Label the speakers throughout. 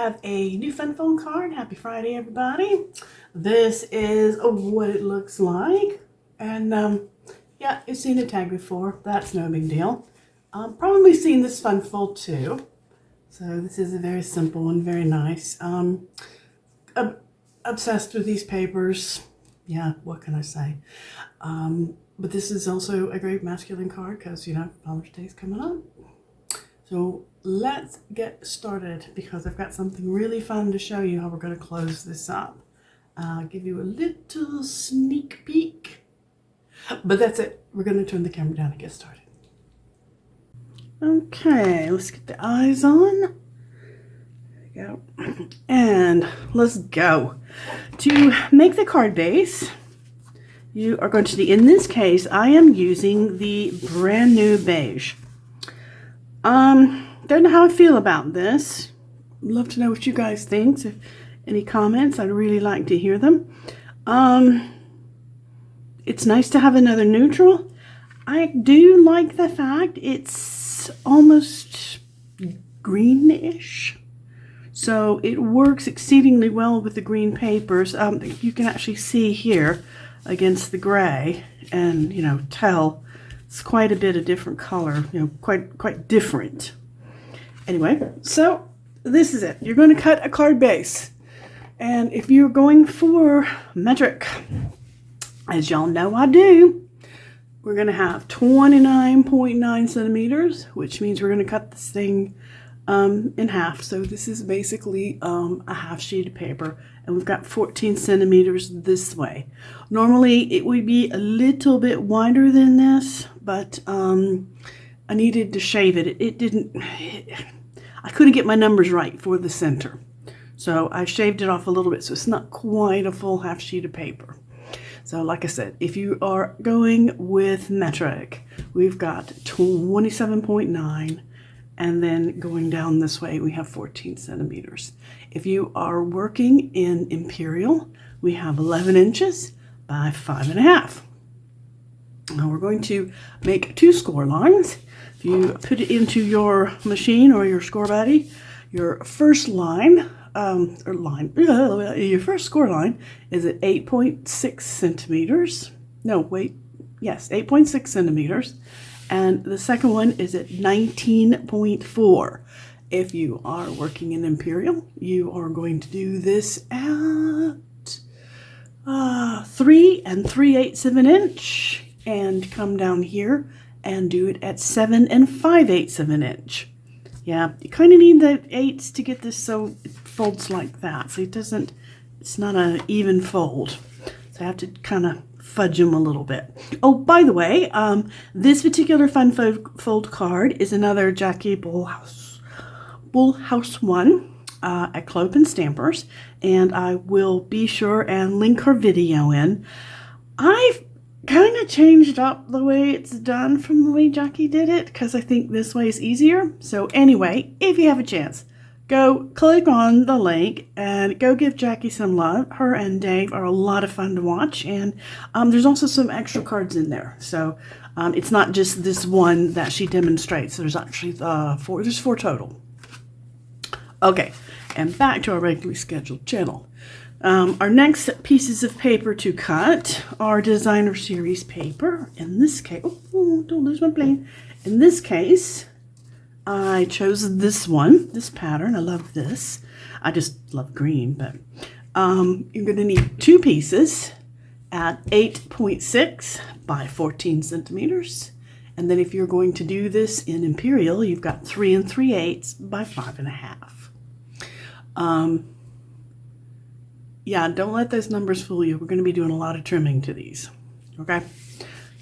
Speaker 1: have a new fun phone card. Happy Friday, everybody. This is what it looks like. And yeah, you've seen a tag before. That's no big deal. Probably seen this fun fold too. So this is a very simple and very nice. Obsessed with these papers. Yeah, what can I say? But this is also a great masculine card because, you know, Father's Day is coming up. So let's get started because I've got something really fun to show you how we're going to close this up. I'll give you a little sneak peek. But that's it. We're going to turn the camera down and get started. Okay, let's get the eyes on. There we go. And let's go. To make the card base, you are going to need, in this case, I am using the brand new beige. Don't know how I feel about this. Love to know what you guys think. If any comments, I'd really like to hear them. It's nice to have another neutral. I do like the fact it's almost greenish. So it works exceedingly well with the green papers. You can actually see here against the gray and, you know, tell it's quite a bit of different color, you know, quite different. Anyway, so this is it. You're going to cut a card base. And if you're going for metric, as y'all know I do, we're going to have 29.9 centimeters, which means we're going to cut this thing in half. So this is basically a half sheet of paper, and we've got 14 centimeters this way. Normally it would be a little bit wider than this, but I needed to shave it. I couldn't get my numbers right for the center. So I shaved it off a little bit, so it's not quite a full half sheet of paper. So like I said, if you are going with metric, we've got 27.9, and then going down this way, we have 14 centimeters. If you are working in imperial, we have 11 inches by 5.5. Now we're going to make 2 score lines. If you put it into your machine or your score buddy, your first line, your first score line is at 8.6 centimeters. No, wait, yes, 8.6 centimeters. And the second one is at 19.4. If you are working in imperial, you are going to do this at 3 3/8 of an inch, and come down here and do it at 7 5/8 of an inch. Yeah, you kind of need the 8s to get this so it folds like that. So it's not an even fold. So I have to kind of fudge them a little bit. Oh, by the way, this particular fun fold card is another Jackie Bullhouse one at Clope and Stampers, and I will be sure and link her video in. I've kind of changed up the way it's done from the way Jackie did it because I think this way is easier. So anyway, if you have a chance, go click on the link and go give Jackie some love. Her and Dave are a lot of fun to watch, and there's also some extra cards in there. So it's not just this one that she demonstrates. There's actually there's 4 total. Okay, and back to our regularly scheduled channel. Our next pieces of paper to cut are designer series paper. In this case, oh, don't lose my plane. In this case, I chose this one, this pattern. I love this. I just love green, but you're going to need 2 pieces at 8.6 by 14 centimeters. And then if you're going to do this in imperial, you've got 3 3/8 by 5.5. Yeah, don't let those numbers fool you. We're going to be doing a lot of trimming to these. Okay.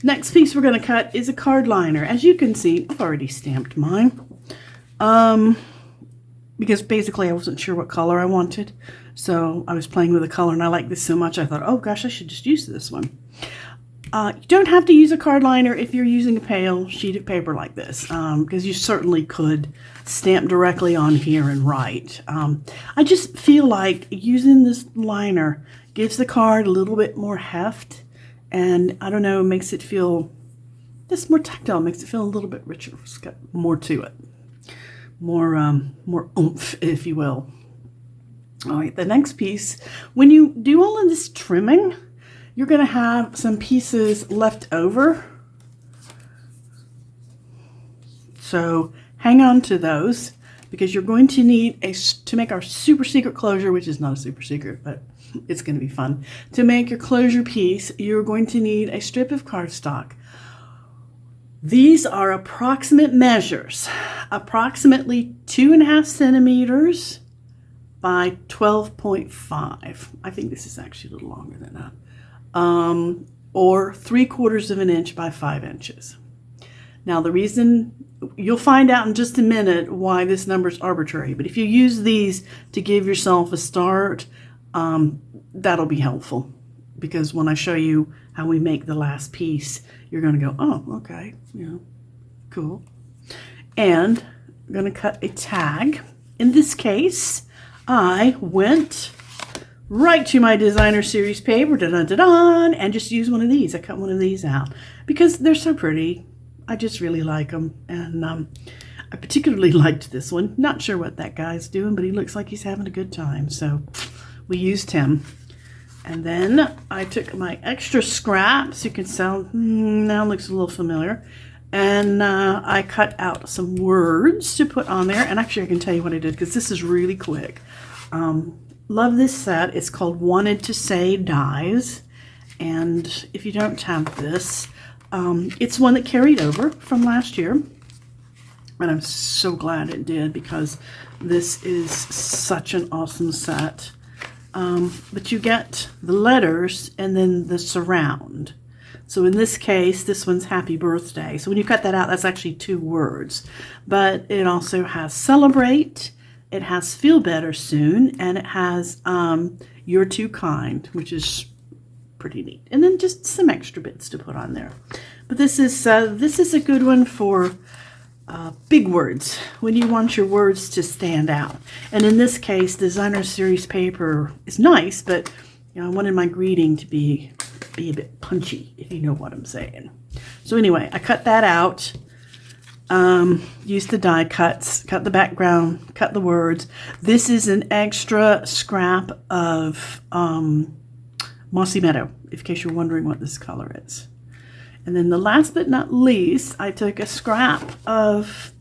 Speaker 1: Next piece we're going to cut is a card liner. As you can see, I've already stamped mine. Because basically I wasn't sure what color I wanted. So I was playing with the color, and I like this so much I thought, oh gosh, I should just use this one. You don't have to use a card liner if you're using a pale sheet of paper like this, because you certainly could stamp directly on here and write. I just feel like using this liner gives the card a little bit more heft, and I don't know, makes it feel just more tactile, makes it feel a little bit richer. It's got more to it, more oomph, if you will. All right, the next piece, when you do all of this trimming, you're going to have some pieces left over. So hang on to those, because you're going to need to make our super secret closure, which is not a super secret, but it's going to be fun. To make your closure piece, you're going to need a strip of cardstock. These are approximate measures, approximately 2.5 centimeters by 12.5. I think this is actually a little longer than that. Or 3/4 of an inch by 5 inches. Now the reason, you'll find out in just a minute why this number is arbitrary, but if you use these to give yourself a start, that'll be helpful, because when I show you how we make the last piece, you're going to go, oh, okay, cool. And I'm going to cut a tag. In this case, I went right to my designer series paper, and just used one of these. I cut one of these out because they're so pretty. I just really like them, and I particularly liked this one. Not sure what that guy's doing, but he looks like he's having a good time, so we used him. And then I took my extra scraps. You can tell, now it looks a little familiar. And I cut out some words to put on there. And actually, I can tell you what I did, because this is really quick. Love this set. It's called Wanted to Say Dies. And if you don't have this, it's one that carried over from last year. And I'm so glad it did, because this is such an awesome set. But you get the letters and then the surround. So in this case, this one's Happy Birthday. So when you cut that out, that's actually 2 words. But it also has Celebrate, it has Feel Better Soon, and it has You're Too Kind, which is pretty neat. And then just some extra bits to put on there. But this is a good one for big words, when you want your words to stand out. And in this case, designer series paper is nice, but I wanted my greeting to be a bit punchy, if you know what I'm saying. So anyway, I cut that out, used the die cuts, cut the background, cut the words. This is an extra scrap of Mossy Meadow, in case you're wondering what this color is. And then the last but not least, I took a scrap of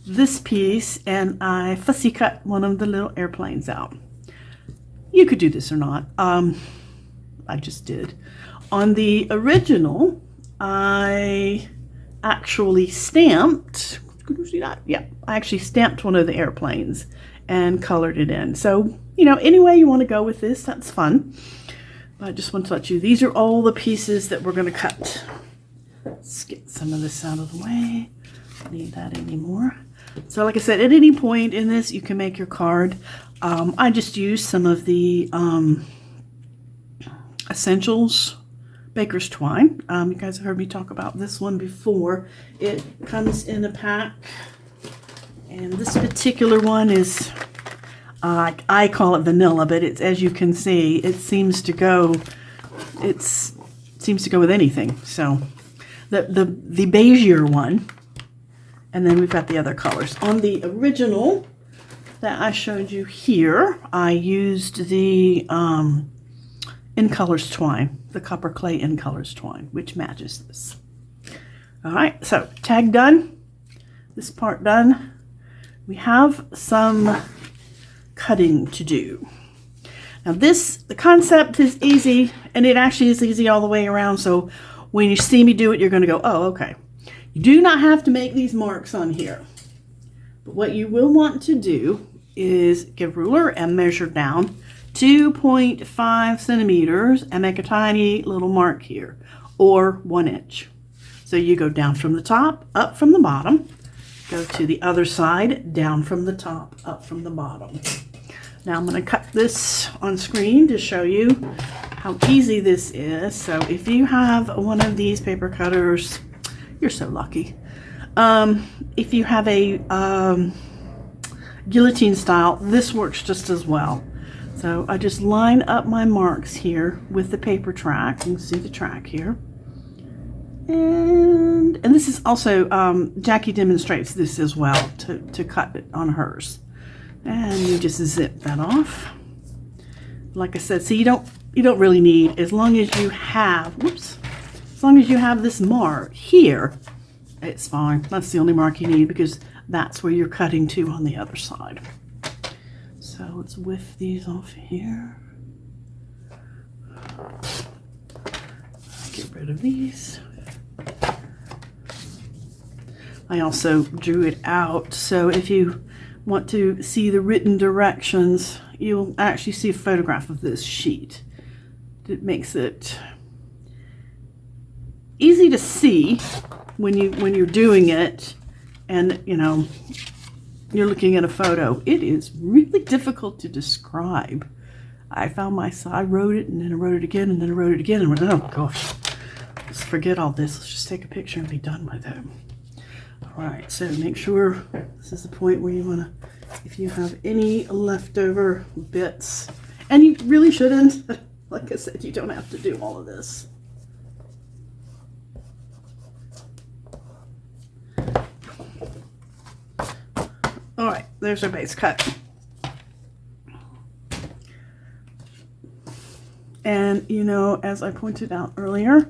Speaker 1: this piece and I fussy cut one of the little airplanes out. You could do this or not. I just did. On the original, I actually stamped, could you see that? Yeah, I actually stamped one of the airplanes and colored it in. So, any way you want to go with this, that's fun. But I just want to let you, these are all the pieces that we're going to cut. Let's get some of this out of the way. Don't need that anymore. So like I said, at any point in this, you can make your card. I just used some of the Essentials Baker's Twine. You guys have heard me talk about this one before. It comes in a pack. And this particular one is, I call it vanilla, but it's, as you can see, it seems to go with anything. So the beigeier one, and then we've got the other colors. On the original that I showed you here, I used the In Colors twine, the Copper Clay In Colors twine, which matches this. All right, so tag done, this part done. We have some cutting to do. Now the concept is easy, and it actually is easy all the way around, so when you see me do it, you're going to go, oh, okay. You do not have to make these marks on here. But what you will want to do is get a ruler and measure down 2.5 centimeters and make a tiny little mark here, or 1 inch. So you go down from the top, up from the bottom, go to the other side, down from the top, up from the bottom. Now I'm going to cut this on screen to show you how easy this is. So if you have one of these paper cutters, you're so lucky. If you have a guillotine style, this works just as well. So I just line up my marks here with the paper track. You can see the track here. And this is also, Jackie demonstrates this as well to cut it on hers. And you just zip that off. Like I said, so you don't really need, as long as you have, whoops, as long as you have this mark here, it's fine. That's the only mark you need because that's where you're cutting to on the other side. So let's whiff these off here. Get rid of these. I also drew it out, so if you want to see the written directions, you'll actually see a photograph of this sheet. It makes it easy to see when you're doing it, and you know you're looking at a photo. It is really difficult to describe. I found I wrote it, and then I wrote it again, and then I wrote it again, and went, oh gosh, let's forget all this. Let's just take a picture and be done with it. All right, so make sure this is the point where you want to, if you have any leftover bits, and you really shouldn't, like I said, you don't have to do all of this. All right, there's our base cut. And you know, as I pointed out earlier,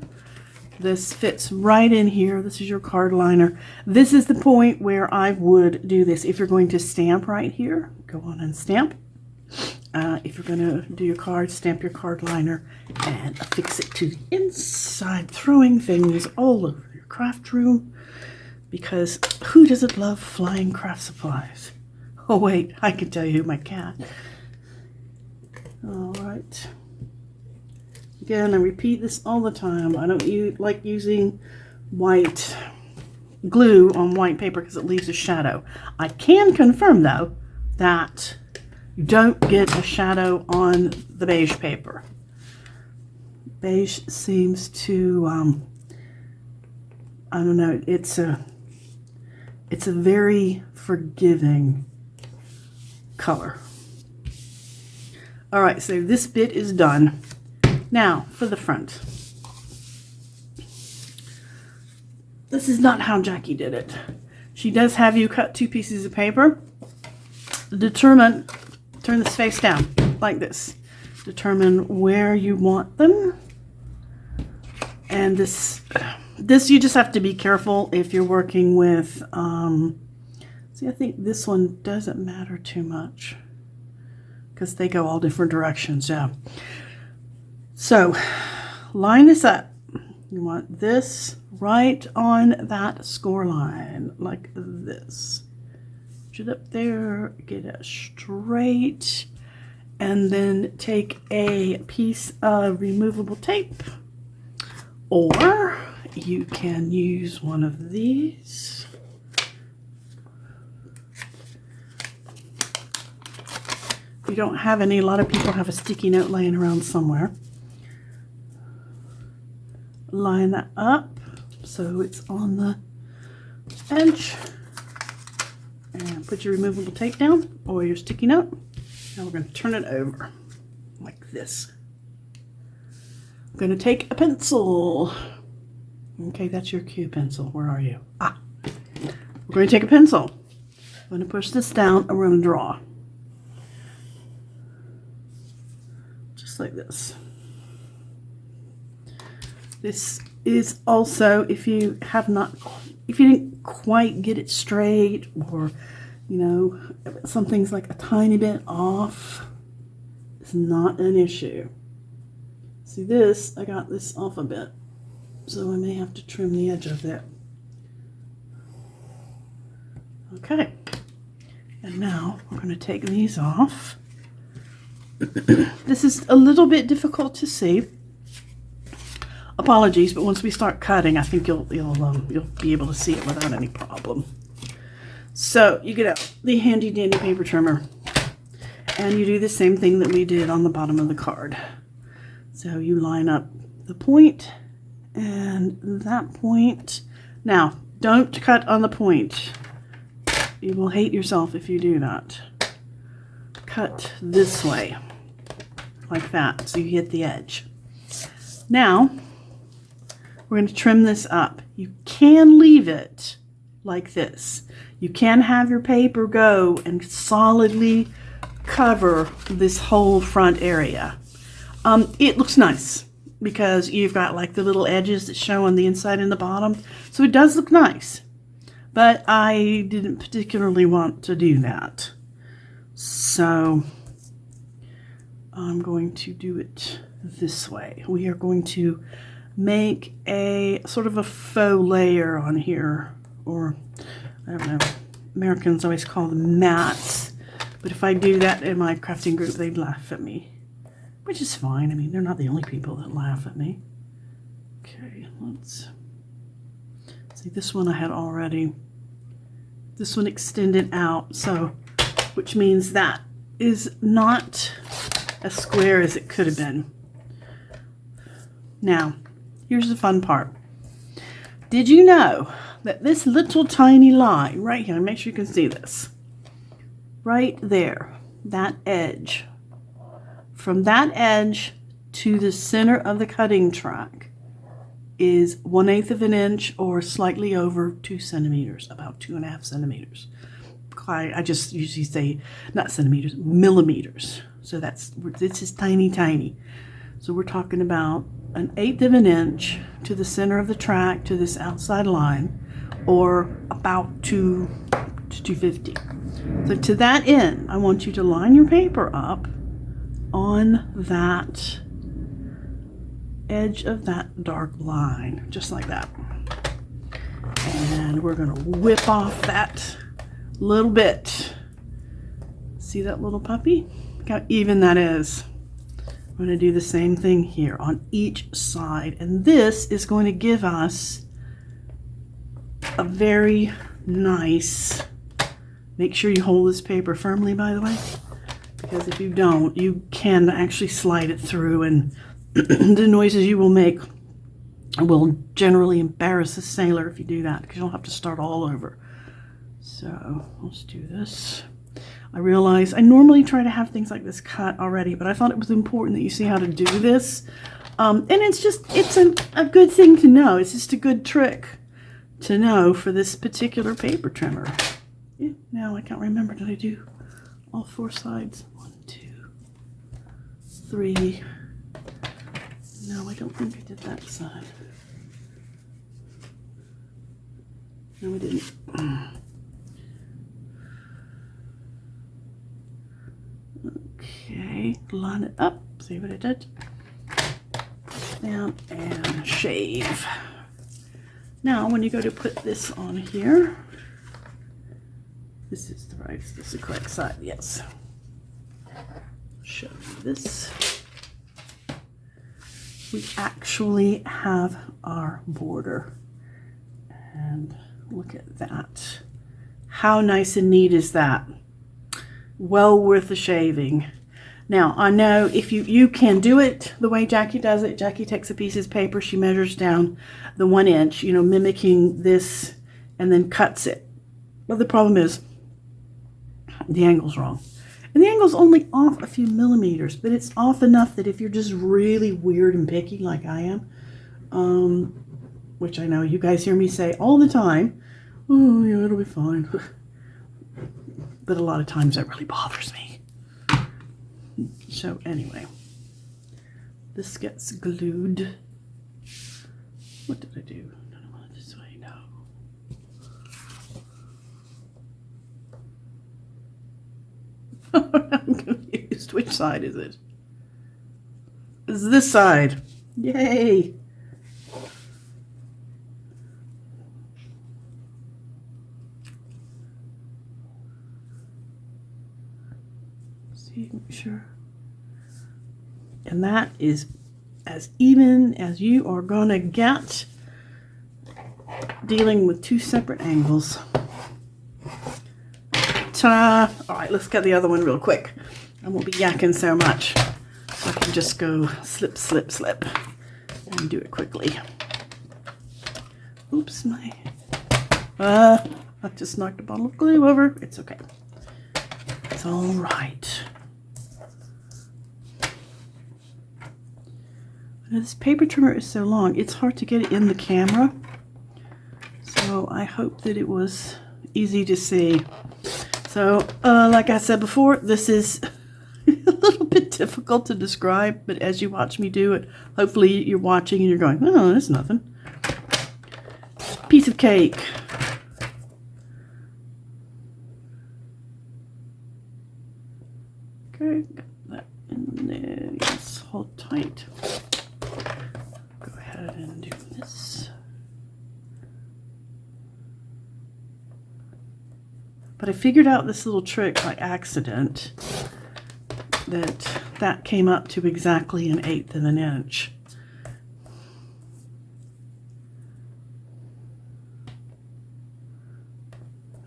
Speaker 1: this fits right in here. This is your card liner. This is the point where I would do this. If you're going to stamp right here, go on and stamp. If you're going to do your card, stamp your card liner and affix it to the inside, throwing things all over your craft room, because who doesn't love flying craft supplies? Oh wait, I can tell you, my cat. All right. Again, I repeat this all the time. I don't like using white glue on white paper because it leaves a shadow. I can confirm, though, that you don't get a shadow on the beige paper. Beige seems to, I don't know, it's a very forgiving color. All right, so this bit is done. Now, for the front. This is not how Jackie did it. She does have you cut 2 pieces of paper. Turn this face down, like this. Determine where you want them. And this you just have to be careful if you're working with, see, I think this one doesn't matter too much because they go all different directions, yeah. So, line this up. You want this right on that score line, like this. Put it up there, get it straight, and then take a piece of removable tape, or you can use one of these. If you don't have any, a lot of people have a sticky note laying around somewhere. Line that up so it's on the edge, and put your removable tape down or your sticky note. Now we're going to turn it over like this. I'm going to take a pencil. Okay, that's your cue pencil. Where are you? Ah, we're going to take a pencil. I'm going to push this down and we're going to draw. Just like this. This is also, if you didn't quite get it straight, or, you know, something's like a tiny bit off, it's not an issue. See this, I got this off a bit, so I may have to trim the edge of it. Okay, and now we're going to take these off. This is a little bit difficult to see. Apologies, but once we start cutting, I think you'll be able to see it without any problem. So you get out the handy dandy paper trimmer, and you do the same thing that we did on the bottom of the card. So you line up the point and that point. Now, don't cut on the point. You will hate yourself if you do that. Cut this way, like that, so you hit the edge. Now, we're going to trim this up. You can leave it like this. You can have your paper go and solidly cover this whole front area. It looks nice because you've got like the little edges that show on the inside and the bottom. So it does look nice, but I didn't particularly want to do that. So I'm going to do it this way. We are going to make a sort of a faux layer on here, or I don't know, Americans always call them mats, but if I do that in my crafting group, they'd laugh at me, which is fine. I mean, they're not the only people that laugh at me. Okay, let's see, this one I had already, this one extended out, so, which means that is not as square as it could have been. Now, here's the fun part. Did you know that this little tiny line right here, make sure you can see this, right there, that edge, from that edge to the center of the cutting track is 1/8 of an inch or slightly over 2 centimeters, about 2.5 centimeters. I just usually say, not centimeters, millimeters. So this is tiny, tiny. So we're talking about 1/8 of an inch to the center of the track to this outside line, or about 2 to 250. So to that end, I want you to line your paper up on that edge of that dark line, just like that. And we're going to whip off that little bit. See that little puppy? Look how even that is. I'm going to do the same thing here on each side, and this is going to give us a very nice, make sure you hold this paper firmly, by the way, because if you don't, you can actually slide it through, and the noises you will make will generally embarrass a sailor if you do that, because you'll have to start all over. So let's do this. I realize I normally try to have things like this cut already, but I thought it was important that you see how to do this. And it's a good thing to know. It's just a good trick to know for this particular paper trimmer. Yeah, now I can't remember. Did I do all 4 sides? 1, 2, 3. No, I don't think I did that side. No, I didn't. Okay, line it up, see what I did. Down and shave. Now, when you go to put this on here, this is the correct side, yes. Show you this. We actually have our border. And look at that. How nice and neat is that? Well worth the shaving. Now, I know if you can do it the way Jackie does it. Jackie takes a piece of paper, she measures down the 1 inch, you know, mimicking this, and then cuts it. But the problem is the angle's wrong. And the angle's only off a few millimeters, but it's off enough that if you're just really weird and picky like I am, which I know you guys hear me say all the time, oh yeah, it'll be fine. But a lot of times that really bothers me. So anyway, this gets glued. What did I do? This way, no. I'm confused. Which side is it? It's this side. Yay! See, make sure. And that is as even as you are gonna get dealing with 2 separate angles. Ta-da! All right, let's get the other one real quick. I won't be yakking so much. So I can just go slip, slip, slip and do it quickly. Oops, I just knocked a bottle of glue over. It's okay. It's all right. Now, this paper trimmer is so long, it's hard to get it in the camera. So I hope that it was easy to see. So, like I said before, this is a little bit difficult to describe, but as you watch me do it, hopefully you're watching and you're going, oh, that's nothing. Piece of cake. Okay, got that in there. Yes, hold tight. Go ahead and do this. But I figured out this little trick by accident, that came up to exactly 1/8 of an inch.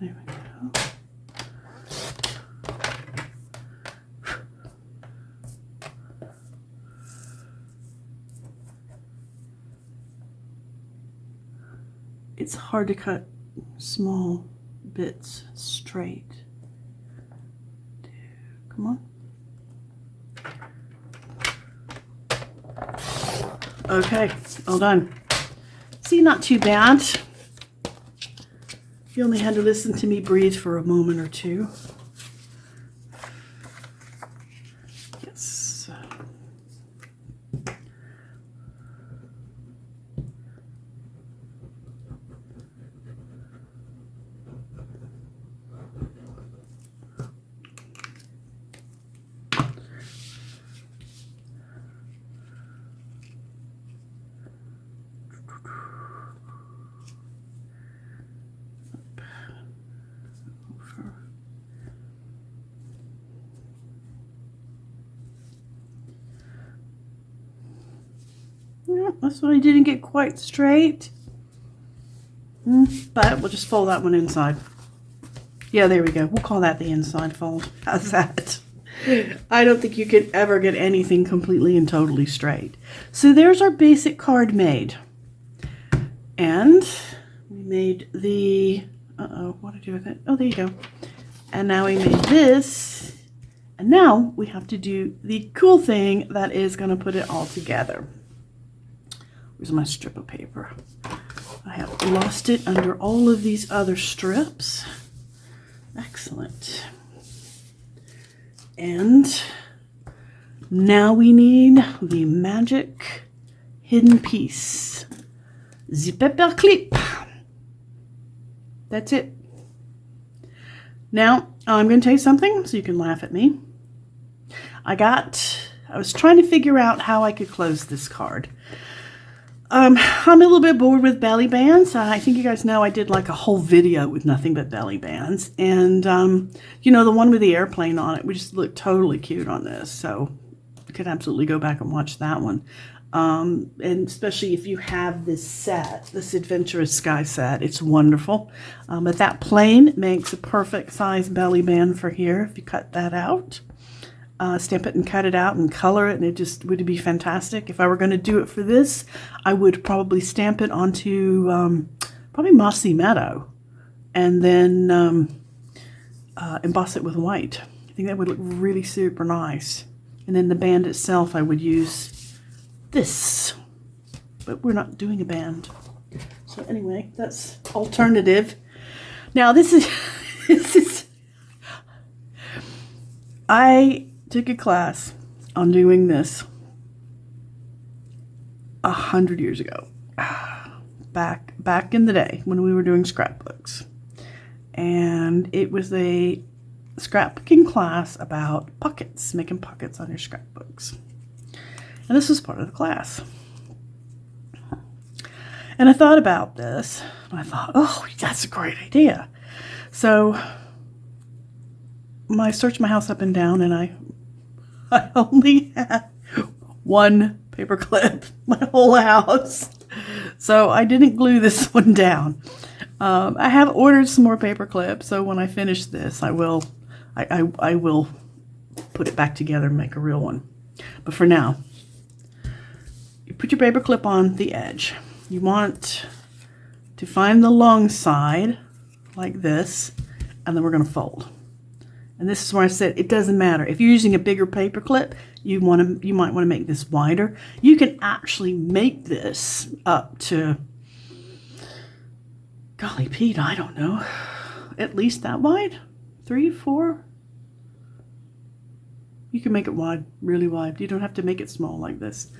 Speaker 1: There we go. It's hard to cut small bits straight. Come on. Okay, all done. See, not too bad. You only had to listen to me breathe for a moment or two. Yes. Yeah, that's what I didn't get quite straight. But we'll just fold that one inside. Yeah, there we go. We'll call that the inside fold. How's that? I don't think you could ever get anything completely and totally straight. So there's our basic card made. And we made the... what do I do with it? Oh, there you go. And now we made this. And now we have to do the cool thing that is going to put it all together. Where's my strip of paper? I have lost it under all of these other strips. Excellent. And now we need the magic hidden piece. The paper clip. That's it. Now, I'm going to tell you something so you can laugh at me. I was trying to figure out how I could close this card. I'm a little bit bored with belly bands. I think you guys know I did like a whole video with nothing but belly bands. And, you know, the one with the airplane on it, we just looked totally cute on this. So you could absolutely go back and watch that one. And especially if you have this set, this Adventurous Sky set, it's wonderful. But that plain makes a perfect size belly band for here if you cut that out. Stamp it and cut it out and color it, and it just would be fantastic. If I were going to do it for this, I would probably stamp it onto probably Mossy Meadow and then emboss it with white. I think that would look really super nice. And then the band itself, I would use this, but we're not doing a band. So anyway, that's alternative. Now this is I took a class on doing this 100 years ago, back in the day when we were doing scrapbooks, and it was a scrapbooking class about pockets, making pockets on your scrapbooks, and this was part of the class. And I thought about this, and I thought, oh, that's a great idea. So I searched my house up and down, and I only had one paper clip, my whole house. So I didn't glue this one down. I have ordered some more paper clips, so when I finish this, I will put it back together and make a real one. But for now, you put your paper clip on the edge. You want to find the long side like this, and then we're going to fold. And this is where I said it doesn't matter. If you're using a bigger paper clip, you might want to make this wider. You can actually make this up to, golly Pete, I don't know, at least that wide. 3, 4. You can make it wide, really wide. You don't have to make it small like this.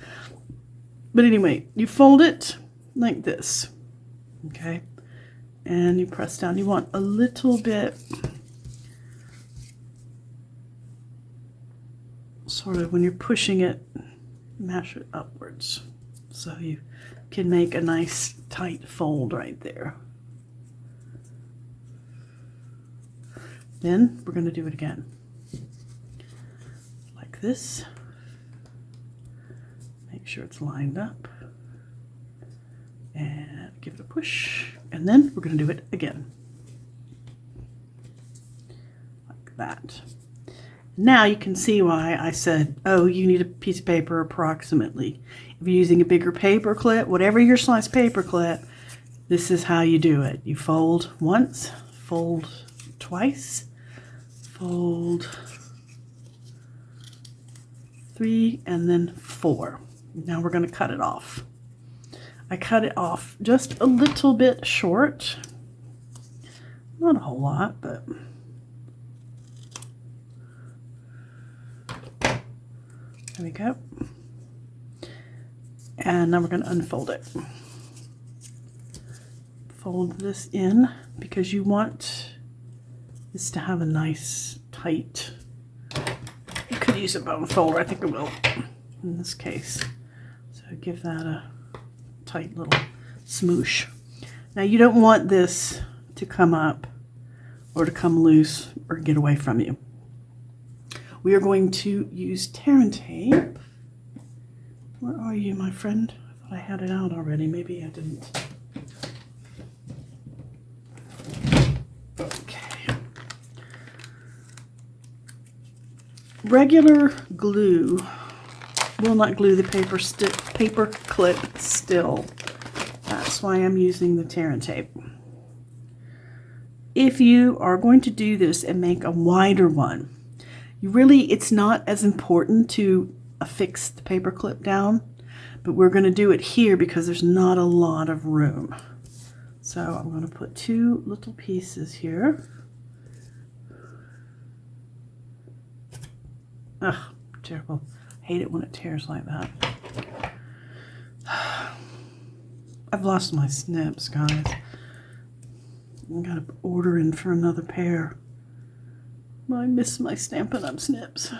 Speaker 1: But anyway, you fold it like this, okay? And you press down. You want a little bit, sort of when you're pushing it, mash it upwards. So you can make a nice tight fold right there. Then we're going to do it again. Like this. Make sure it's lined up. And give it a push. And then we're going to do it again. Like that. Now you can see why I said, oh, you need a piece of paper approximately. If you're using a bigger paper clip, whatever your size paper clip, this is how you do it. You fold once, fold twice, fold 3, and then 4. Now we're going to cut it off. I cut it off just a little bit short. Not a whole lot, but there we go. And now we're going to unfold it. Fold this in because you want this to have a nice tight. You could use a bone folder. I think I will in this case. So give that a tight little smoosh. Now you don't want this to come up or to come loose or get away from you. We are going to use tear and tape. Where are you, my friend? I thought I had it out already. Maybe I didn't. Okay. Regular glue will not glue the paper clip still. That's why I'm using the tear and tape. If you are going to do this and make a wider one, it's not as important to affix the paper clip down, but we're going to do it here because there's not a lot of room. So I'm going to put 2 little pieces here. Ugh, terrible. I hate it when it tears like that. I've lost my snips, guys. I gotta order in for another pair. I miss my Stampin' Up! Snips.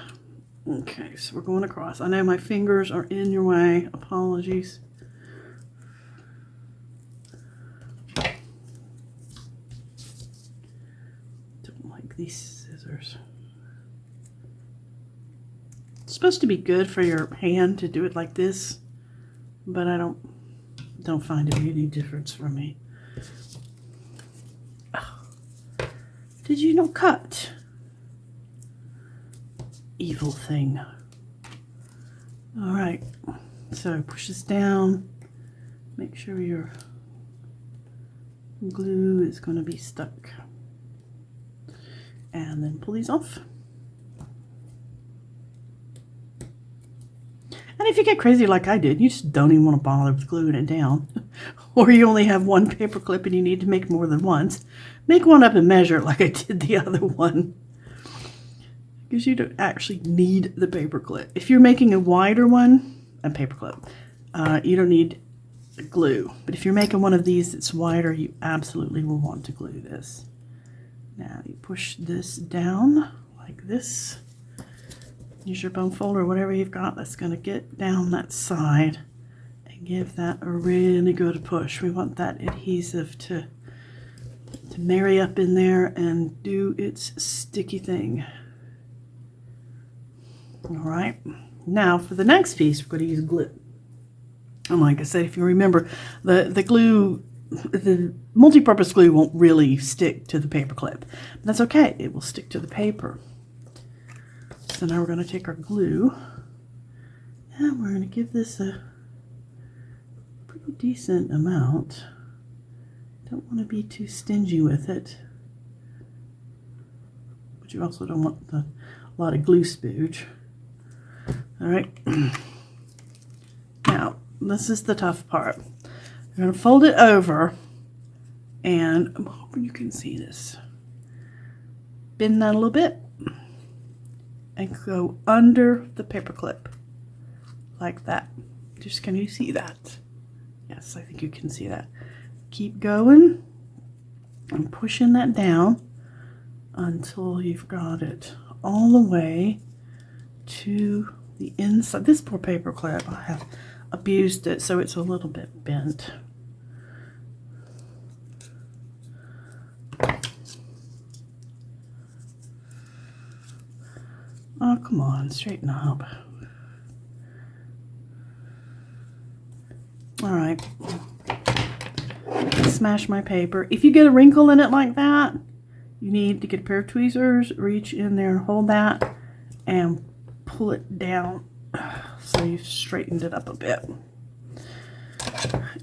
Speaker 1: Okay, so we're going across. I know my fingers are in your way. Apologies. Don't like these scissors. It's supposed to be good for your hand to do it like this, but I don't find it any difference for me. Oh. Did you not cut? Evil thing. All right, so push this down. Make sure your glue is going to be stuck. And then pull these off. And if you get crazy like I did, you just don't even want to bother with gluing it down. Or you only have one paper clip and you need to make more than once. Make one up and measure it like I did the other one. Because you don't actually need the paper clip. If you're making a wider one, a paper clip, you don't need glue. But if you're making one of these that's wider, you absolutely will want to glue this. Now you push this down like this. Use your bone folder or whatever you've got that's going to get down that side and give that a really good push. We want that adhesive to marry up in there and do its sticky thing. All right, now for the next piece, we're going to use glue. And like I said, if you remember, the glue, the multi-purpose glue won't really stick to the paper clip. That's okay, it will stick to the paper. So now we're going to take our glue and we're going to give this a pretty decent amount. Don't want to be too stingy with it, but you also don't want a lot of glue spooge. All right, now this is the tough part. I'm going to fold it over, and I'm hoping you can see this. bend that a little bit and go under the paper clip like that. Just, can you see that? Yes, I think you can see that. Keep going and pushing that down until you've got it all the way to the inside. This poor paper clip, I have abused it, so it's a little bit bent. Oh, come on, straighten up. All right. Smash my paper. If you get a wrinkle in it like that, you need to get a pair of tweezers, reach in there and hold that and pull it down so you've straightened it up a bit.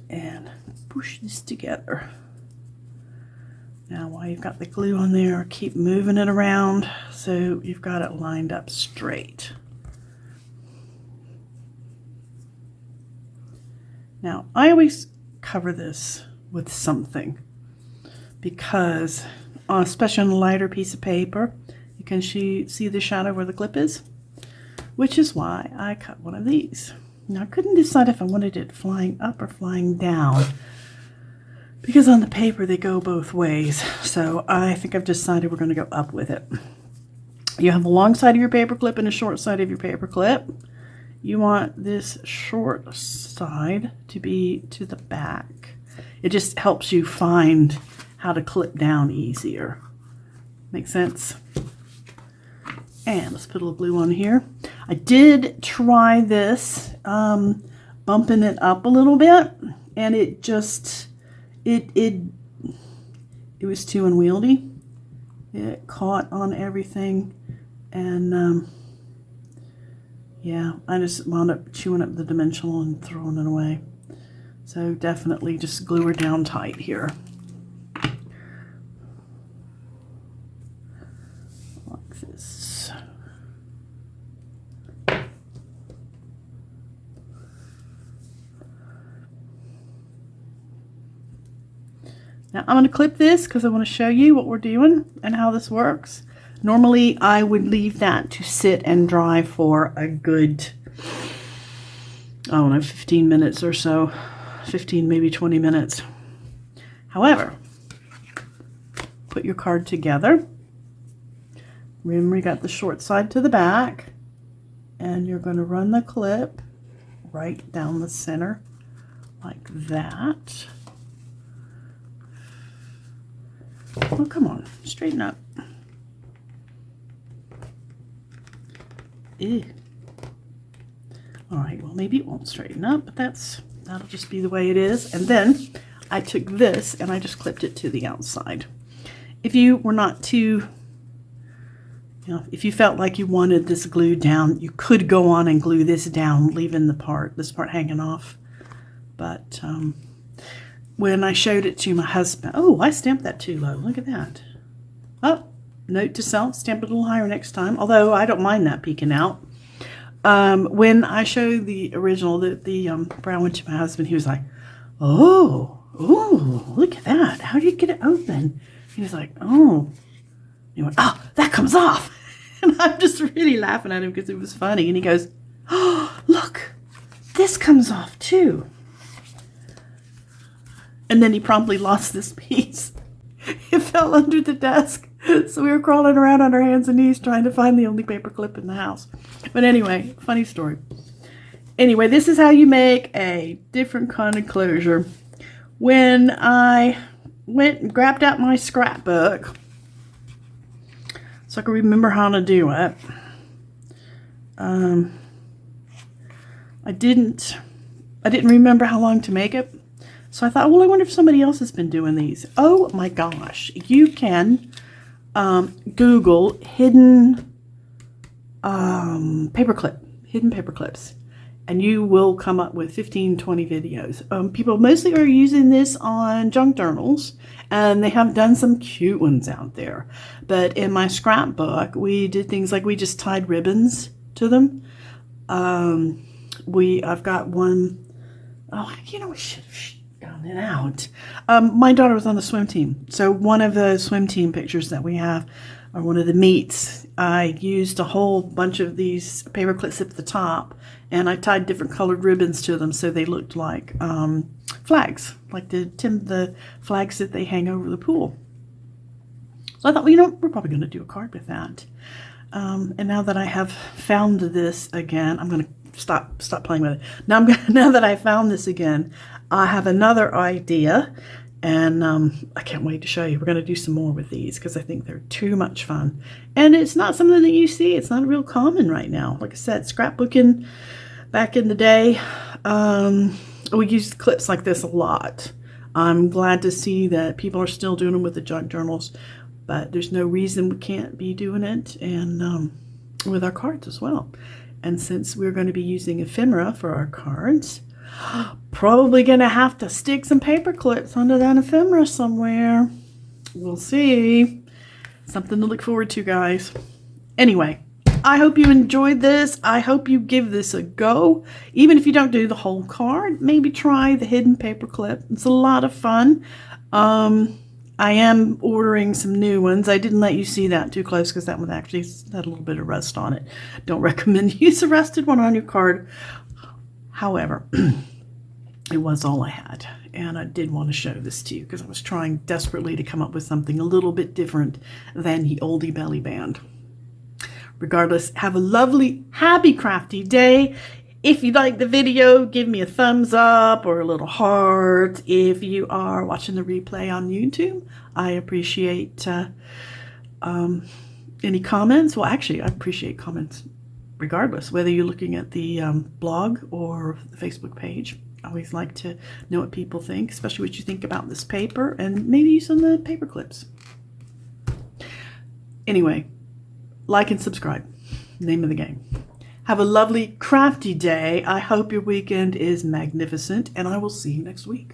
Speaker 1: And push this together. Now while you've got the glue on there, keep moving it around so you've got it lined up straight. Now I always cover this with something because, especially on a lighter piece of paper, you can see the shadow where the clip is, which is why I cut one of these. Now I couldn't decide if I wanted it flying up or flying down because on the paper they go both ways, so I think I've decided we're going to go up with it. You have a long side of your paper clip and a short side of your paper clip. You want this short side to be to the back. It just helps you find how to clip down easier. Make sense? And let's put a little glue on here. I did try this, bumping it up a little bit, and it just, it was too unwieldy. It caught on everything, and yeah, I just wound up chewing up the dimensional and throwing it away. So definitely just glue her down tight here. Like this. Now I'm going to clip this because I want to show you what we're doing and how this works. Normally I would leave that to sit and dry for a good, I don't know, 15 minutes or so. 15, maybe 20 minutes. However, put your card together. Remember, you got the short side to the back, and you're going to run the clip right down the center like that. Oh, come on, straighten up. Ew. All right, well, maybe it won't straighten up, but that'll just be the way it is. And then I took this and I just clipped it to the outside. If you were not too, if you felt like you wanted this glued down, you could go on and glue this down, leaving this part hanging off. But when I showed it to my husband, oh, I stamped that too low. Look at that. Oh, note to self, stamp it a little higher next time. Although I don't mind that peeking out. When I showed the original, the brown one to my husband, he was like, oh, look at that. How do you get it open? He was like, oh. He went, oh, that comes off. And I'm just really laughing at him because it was funny. And he goes, oh, look, this comes off too. And then he promptly lost this piece. It fell under the desk. So we were crawling around on our hands and knees trying to find the only paper clip in the house. But anyway, funny story. Anyway, this is how you make a different kind of closure. When I went and grabbed out my scrapbook so I could remember how to do it, I didn't remember how long to make it. So I thought, well, I wonder if somebody else has been doing these. Oh my gosh, you can Google hidden paper clips, and you will come up with 15, 20 videos. People mostly are using this on junk journals, and they have done some cute ones out there. But in my scrapbook, we did things like we just tied ribbons to them. I've got one, we should have gotten it out. My daughter was on the swim team. So one of the swim team pictures that we have, or one of the meats, I used a whole bunch of these paper clips at the top, and I tied different colored ribbons to them so they looked like flags, like the flags that they hang over the pool. So I thought, well, you know, we're probably going to do a card with that. And now that I have found this again, I'm going to stop playing with it. Now that I found this again, I have another idea, and I can't wait to show you. We're going to do some more with these because I think they're too much fun. And it's not something that you see. It's not real common right now. Like I said, scrapbooking back in the day, we used clips like this a lot. I'm glad to see that people are still doing them with the junk journals, but there's no reason we can't be doing it and with our cards as well. And since we're going to be using ephemera for our cards, probably going to have to stick some paper clips under that ephemera somewhere. We'll see. Something to look forward to, guys. Anyway, I hope you enjoyed this. I hope you give this a go. Even if you don't do the whole card, maybe try the hidden paper clip. It's a lot of fun. I am ordering some new ones. I didn't let you see that too close because that one actually had a little bit of rust on it. Don't recommend you use a rusted one on your card. However, it was all I had, and I did want to show this to you because I was trying desperately to come up with something a little bit different than the oldie belly band. Regardless, have a lovely, happy, crafty day. If you like the video, give me a thumbs up or a little heart. If you are watching the replay on YouTube, I appreciate any comments. Well, actually, I appreciate comments regardless, whether you're looking at the blog or the Facebook page. I always like to know what people think, especially what you think about this paper and maybe some of the paper clips. Anyway, like and subscribe. Name of the game. Have a lovely, crafty day. I hope your weekend is magnificent, and I will see you next week.